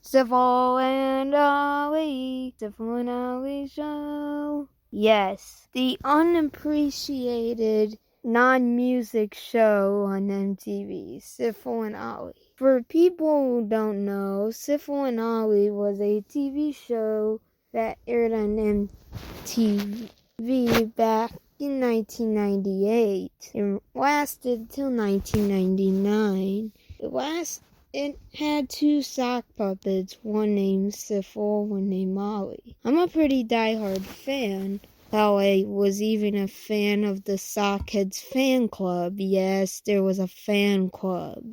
Sifl and Olly, Sifl and Olly show. Yes, the unappreciated non-music show on MTV, Sifl and Olly. For people who don't know, Sifl and Olly was a TV show that aired on MTV back in 1998 and lasted till 1999. It had two sock puppets, one named Sifl, one named Olly. I'm a pretty diehard fan. Hell, I was even a fan of the Sockheads fan club. Yes, there was a fan club.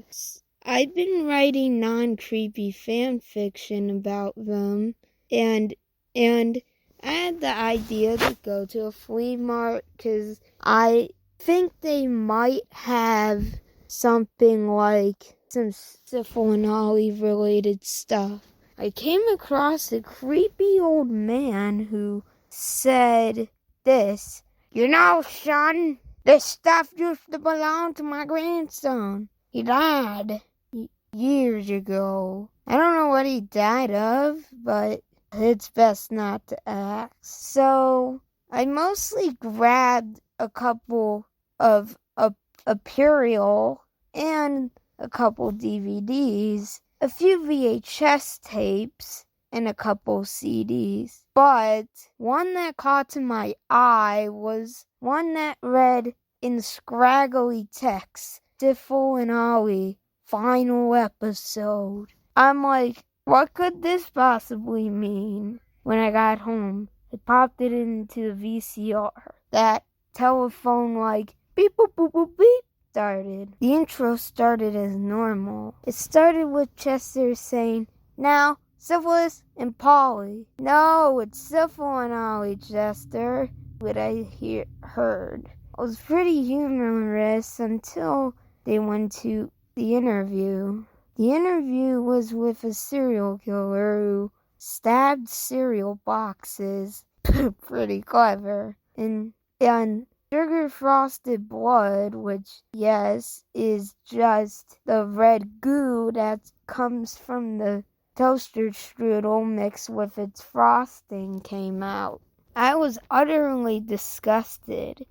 I've been writing non-creepy fan fiction about them, and I had the idea to go to a flea market because I think they might have something like some Sifl and Olly related stuff. I came across a creepy old man who said this, son, this stuff used to belong to my grandson. He died years ago. I don't know what he died of, but it's best not to ask. So I mostly grabbed a couple of Imperial and a couple DVDs, a few VHS tapes, and a couple CDs. But one that caught my eye was one that read in scraggly text, Sifl and Olly, final episode. I'm like, what could this possibly mean? When I got home, I popped it into the VCR. That telephone like beep boop boop boop beep started. The intro started as normal. It started with Chester saying, now, Syphilis and Polly. No, it's Sifl and Olly, Chester. What I heard. It was pretty humorous until they went to the interview. The interview was with a serial killer who stabbed cereal boxes. Pretty clever. And sugar frosted blood, which, yes, is just the red goo that comes from the toaster strudel mixed with its frosting, came out. I was utterly disgusted.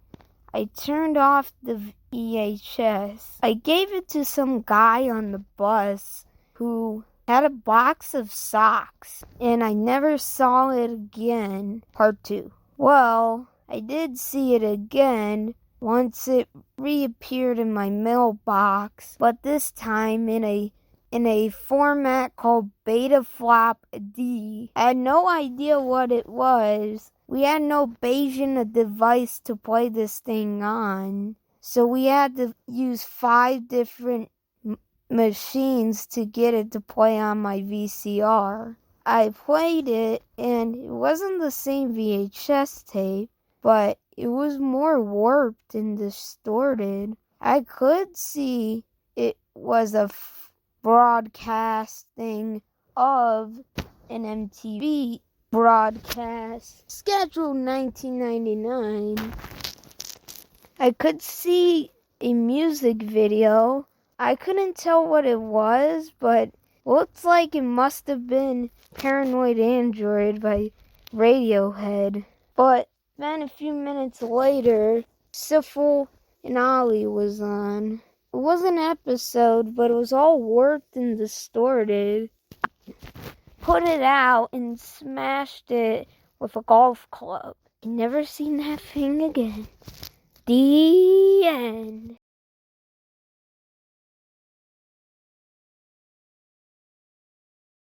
I turned off the VHS. I gave it to some guy on the bus who had a box of socks, and I never saw it again. Part 2. Well, I did see it again once it reappeared in my mailbox, but this time in a format called Betaflop D. I had no idea what it was. We had no Bayesian device to play this thing on, so we had to use 5 different machines to get it to play on my VCR. I played it, and it wasn't the same VHS tape, but it was more warped and distorted. I could see it was a broadcasting of an MTV broadcast scheduled 1999. I could see a music video. I couldn't tell what it was, but looks like it must have been Paranoid Android by Radiohead. But then a few minutes later, Sifl and Olly was on. It was an episode, but it was all warped and distorted. Put it out and smashed it with a golf club. Never seen that thing again. The end.